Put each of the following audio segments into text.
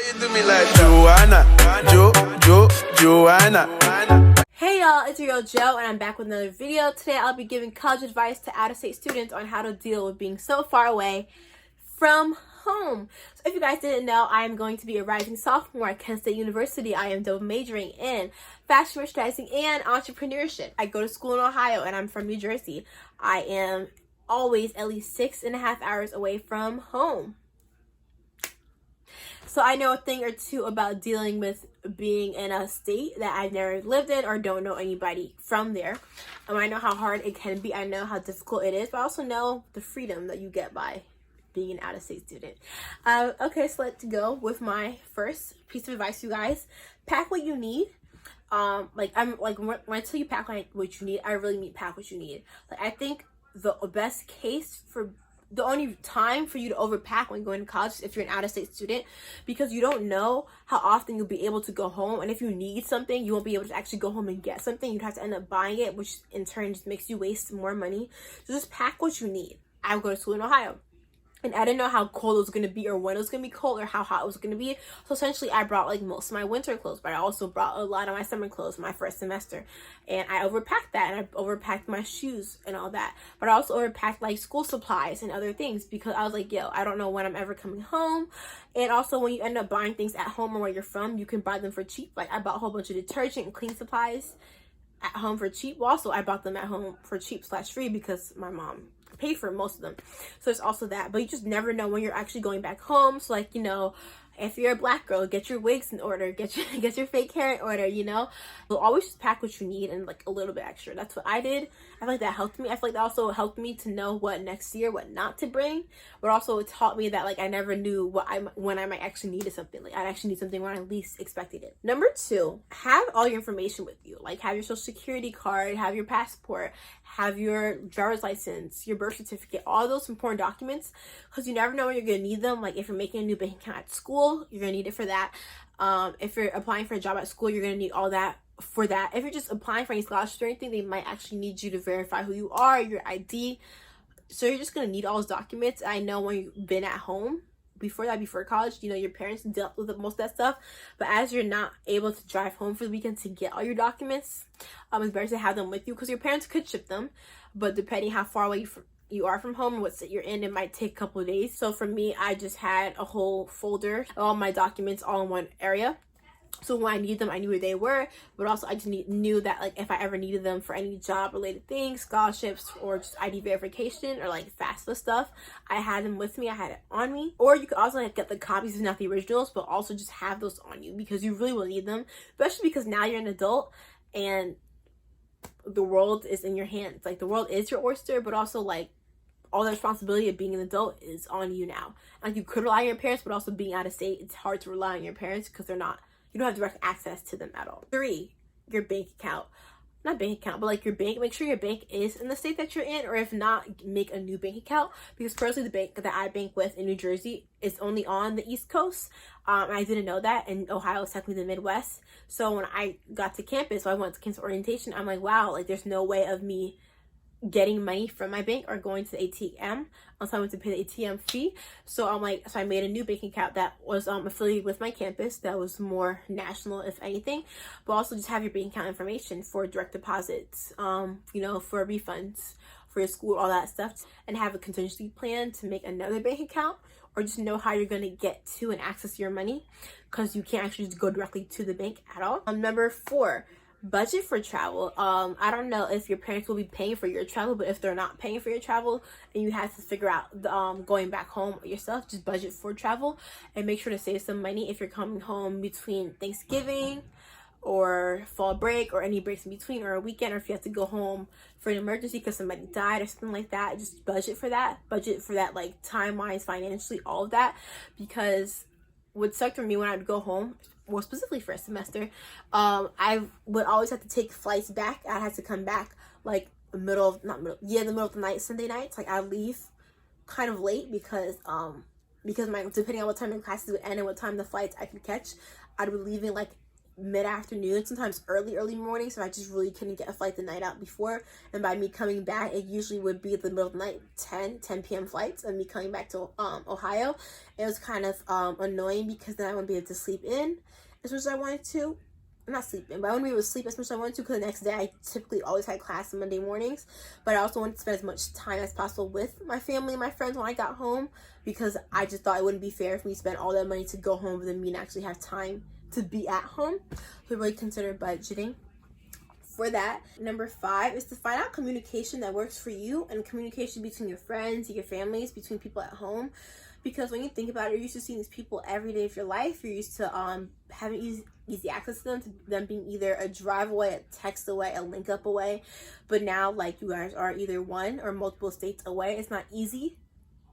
you do me like Joanna, Joanna. Hey y'all, it's your girl Joe and I'm back with another video. Today I'll be giving college advice to out-of-state students on how to deal with being so far away from home. So if you guys didn't know, I am going to be a rising sophomore at Kent State University. I am double majoring in fashion merchandising and entrepreneurship. I go to school in Ohio and I'm from New Jersey. I am always at least 6.5 hours away from home. So I know a thing or two about dealing with being in a state that I've never lived in or don't know anybody from there. I know how hard it can be. I know how difficult it is, but I also know the freedom that you get by being an out-of-state student. Okay, so let's go with my first piece of advice, you guys. Pack what you need. When I tell you pack what you need, I really mean pack what you need. Like, I think the best case for the only time for you to overpack when going to college is if you're an out-of-state student, because you don't know how often you'll be able to go home, and if you need something you won't be able to actually go home and get something. You'd have to end up buying it, which in turn just makes you waste more money. So just pack what you need. I would go to school in Ohio and I didn't know how cold it was going to be or when it was going to be cold or how hot it was going to be. So essentially I brought like most of my winter clothes, but I also brought a lot of my summer clothes my first semester. And I overpacked that, and I overpacked my shoes and all that. But I also overpacked like school supplies and other things because I was like, yo, I don't know when I'm ever coming home. And also when you end up buying things at home or where you're from, you can buy them for cheap. Like I bought a whole bunch of detergent and cleaning supplies at home for cheap. Well, also I bought them at home for cheap / free because my mom pay for most of them. So there's also that, but you just never know when you're actually going back home. So like, you know, if you're a black girl, get your wigs in order, get your fake hair in order, you know. So always just pack what you need and like a little bit extra. That's what I did. I feel like that helped me. I feel like that also helped me to know what next year, what not to bring, but also it taught me that like I never knew when I might actually needed something. Like I'd actually need something when I least expected it. Number 2, have all your information with you. Like have your social security card, have your passport, have your driver's license, your birth certificate, all those important documents, because you never know when you're gonna need them. Like if you're making a new bank account at school, you're gonna need it for that. If you're applying for a job at school, you're gonna need all that for that. If you're just applying for any scholarships or anything, they might actually need you to verify who you are, your ID. So you're just gonna need all those documents. I know when you've been at home before college, you know, your parents dealt with most of that stuff, but as you're not able to drive home for the weekend to get all your documents, it's better to have them with you, because your parents could ship them, but depending how far away you are from home and what state you're in, it might take a couple of days. So for me, I just had a whole folder of all my documents all in one area. So when I needed them, I knew where they were, but also I just knew that like if I ever needed them for any job related things, scholarships, or just ID verification or like FAFSA stuff, I had them with me. I had it on me. Or you could also like get the copies, not the originals, but also just have those on you because you really will need them, especially because now you're an adult and the world is in your hands. Like the world is your oyster, but also like all the responsibility of being an adult is on you now. Like you could rely on your parents, but also being out of state, it's hard to rely on your parents because you don't have direct access to them at all. 3, your bank account. Not bank account, but like your bank. Make sure your bank is in the state that you're in, or if not, make a new bank account, because personally the bank that I bank with in New Jersey is only on the East Coast. I didn't know that, and Ohio is technically the Midwest. So when I got to campus, so I went to campus orientation, I'm like, wow, like there's no way of me getting money from my bank or going to the ATM unless I went to pay the ATM fee. So I'm like, so I made a new bank account that was affiliated with my campus, that was more national if anything, but also just have your bank account information for direct deposits, you know, for refunds for your school, all that stuff, and have a contingency plan to make another bank account, or just know how you're going to get to and access your money, because you can't actually just go directly to the bank at all. Number 4, budget for travel. I don't know if your parents will be paying for your travel, but if they're not paying for your travel and you have to figure out the, going back home yourself, just budget for travel and make sure to save some money if you're coming home between Thanksgiving or fall break or any breaks in between, or a weekend, or if you have to go home for an emergency because somebody died or something like that. Just budget for that like time wise, financially, all of that, because what sucked for me when I'd go home, more specifically for a semester, I would always have to take flights back. I had to come back like the middle of the night, Sunday nights. Like I'd leave kind of late because depending on what time the classes would end and what time the flights I could catch, I'd be leaving like mid-afternoon, sometimes early morning, so I just really couldn't get a flight the night out before. And by me coming back, it usually would be the middle of the night, 10 p.m. flights, and me coming back to Ohio. It was kind of annoying because then I wouldn't be able to sleep in as much as I wanted to. Not sleeping, but I wouldn't be able to sleep as much as I wanted to, because the next day I typically always had class on Monday mornings. But I also wanted to spend as much time as possible with my family and my friends when I got home, because I just thought it wouldn't be fair for me to spend all that money to go home but then me and actually have time to be at home. So really consider budgeting for that. Number 5 is to find out communication that works for you, and communication between your friends, your families, between people at home. Because when you think about it, you're used to seeing these people every day of your life. You're used to having easy access to them being either a drive away, a text away, a link up away. But now, like, you guys are either one or multiple states away. It's not easy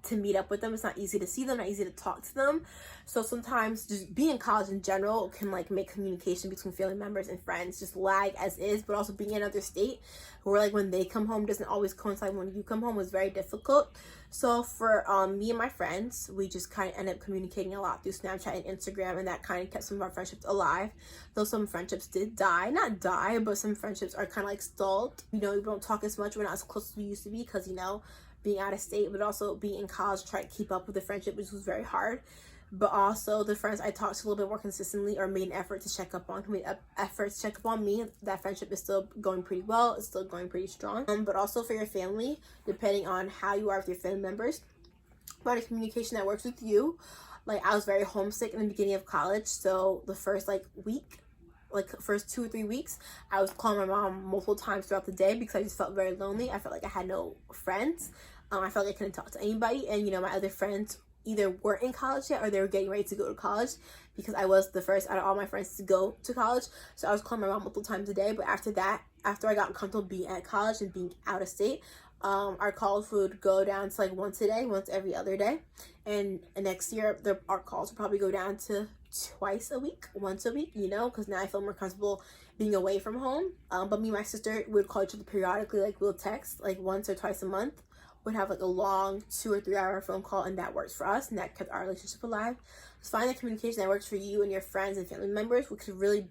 to meet up with them. It's not easy to see them, not easy to talk to them. So sometimes just being in college in general can like make communication between family members and friends just lag as is. But also being in another state where like when they come home doesn't always coincide when you come home was very difficult. So for me and my friends, we just kind of ended up communicating a lot through Snapchat and Instagram, and that kind of kept some of our friendships alive. Though some friendships did die, not die, but some friendships are kind of like stalled. You know, we don't talk as much. We're not as close as we used to be because, you know, being out of state, but also being in college, trying to keep up with the friendship, which was very hard. But also the friends I talked to a little bit more consistently or made an effort to check up on, me. That friendship is still going pretty well. It's still going pretty strong. But also for your family, depending on how you are with your family members, find a communication that works with you. Like, I was very homesick in the beginning of college, so the first first 2 or 3 weeks, I was calling my mom multiple times throughout the day because I just felt very lonely. I felt like I had no friends. I felt like I couldn't talk to anybody. And, you know, my other friends either weren't in college yet or they were getting ready to go to college, because I was the first out of all my friends to go to college. So I was calling my mom multiple times a day. But after that, after I got comfortable being at college and being out of state, our calls would go down to like once a day, once every other day. And next year, our calls will probably go down to twice a week, once a week, you know, because now I feel more comfortable being away from home. But me and my sister would call each other periodically, like we'll text like once or twice a month. Would have like a long 2 or 3 hour phone call, and that works for us, and that kept our relationship alive. Just find the communication that works for you and your friends and family members, which could really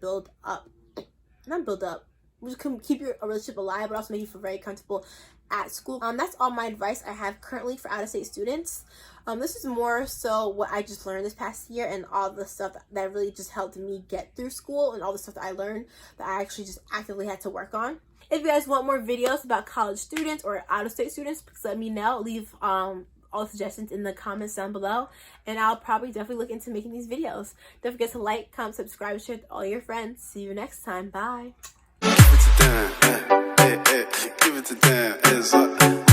which can keep your relationship alive, but also make you feel very comfortable at school. That's all my advice I have currently for out-of-state students. This is more so what I just learned this past year, and all the stuff that really just helped me get through school, and all the stuff that I learned that I actually just actively had to work on. If you guys want more videos about college students or out-of-state students, please let me know. Leave all suggestions in the comments down below, and I'll probably definitely look into making these videos. Don't forget to like, comment, subscribe, share with all your friends. See you next time. Bye. Give it to them, give it to them.